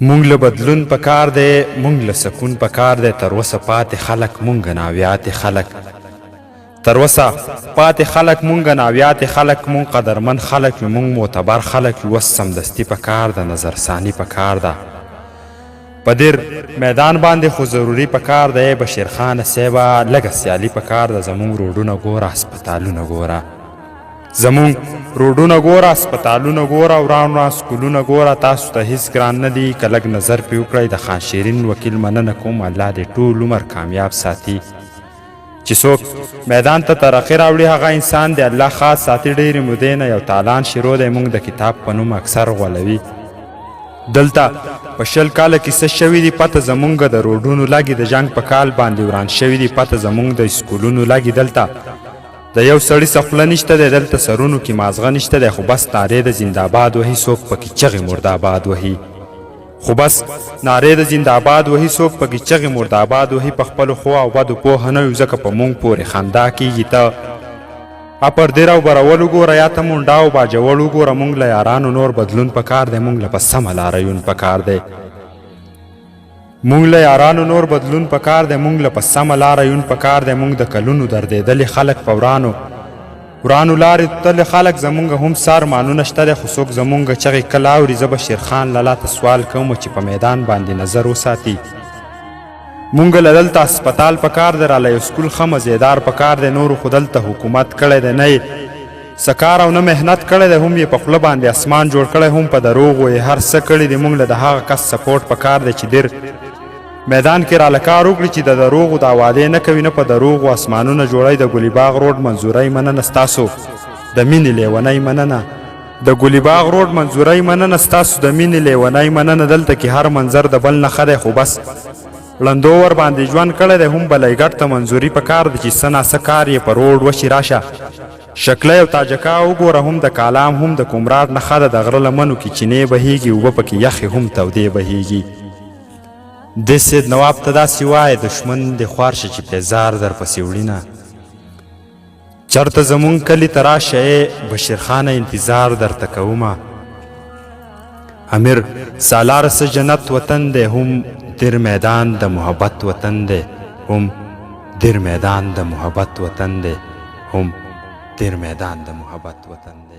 مونږ له بدلون پکار دی، مونږ له سکون پکار دی. تر اوسه پاتې خلک مونږ ناویاتې خلک، تر اوسه پاتې خلک مونږ ناویاتې خلک، مونږ قدرمن خلک یو، مونږ معتبر خلک یو. اوس سمدستي پکار ده، نظرثاني پکار ده. په دیر میدان باندې خو ضروري پکار دی بشیرخانه صیبه، لږه سیالي پکار ده. زمونږ روډونه ګوره، هسپتالونه ګوره، زمونږ روډونه ګوره، هسپتالونه ګوره، وران وران سکولونه ګوره. تاسو ته هیڅ ګران نه دي که لږ نظر پرې وکړئ. د خان شیرین وکیل مننه کوم، الله دې ټول عمر کامیاب ساتي. چې څوک میدان ته ترقي راوړي هغه انسان دی الله خاص ساتي. ډېرې مودې نه یو تالان شروع دی، موږ د کتاب په نوم اکثر غولوي. دلته په 20 کاله کیسه شوي دي، پته زمونږ د روډونو لګي. د جنګ په کال باندې وران شوي دي، پته زمونږ د سکولونو لګي. دلته د یو سړي څه خوله نشته دی، دلته سرونو کې مازغه نشته دی. خو بس نارې د زنده‌باد وهي، څوک پکې چغې مرده‌باد وهي. خو بس نارې د زنده‌باد وهي، څوک پکې چغې مرده‌باد وهي. په خپلو ښو او بدو پوهه نه یو، ځکه په مونږ پورې خندا کېږي. ته اپردیر او برول وګوره، یا ته منډه او باجوړ وګوره. مونږ له یارانو نور بدلون پکار دی، مونږ له په سمه لاره یون پکار دی. مونږ له یارانو نور بدلون پکار دی، مونږ له په سمه لاره یون پکار دی. مونږ د کلونو دردېدلي خلک په ورانو لارې تللي خلک، زمونږ هم سار مانونه شته دی. خو څوک زمونږ چغې کله اوري، زه بشیرخان لالا ته سوال کوم چې په میدان باندې نظر وساتي. مونږ له دلته هسپتال پکار دی، راله یو سکول ښه مزېدار پکار دی. نورو خو دلته حکومت کړی دی، نه یې څه کار او نه محنت کړی دی. هم یې په خوله باندې اسمان جوړ کړی، هم په دروغو یې هر څه کړي دي. مونږ له د هغه کس سپورټ پکار دی چې ډېر میدان کې راله کار وکړي، چې د دروغو دا وعدې نه کوي، نه په دروغو اسمانونه جوړوي. د ګلي باغ روډ منظورۍ مننه ستاسو، د مینې لیونۍ مننه. د ګلي باغ روډ منظورۍ مننه ستاسو، د مینې لیونۍ مننه. دلته کې هر منظر د بل نه ښه دی، خو بس ړندو ور باندې ژوند کړی دی. هم بلی ګټ ته منظوري پکار دی، چې څه ناڅه کار یې په روډ وشي. راشه شکله او تاجکا وګوره، هم د کالام هم د کومراډ نه ښه ده. د غره لمنو کې چینې بهیږي، اوبه پکې یخې هم تودې بهیږي. دې سید نواب ته داسې وایه، دښمن دې خوار شه چې پیزار درپسې وړینه. چرته زمونږ کلي ته راشه بشیرخانه، انتظار درته کومه. امیر سالار څه جنت وطن دی، هم دیر میدان د محبت وطن دی. هم دیر میدان د محبت وطن دی. هم دیر میدان د محبت وطن دی.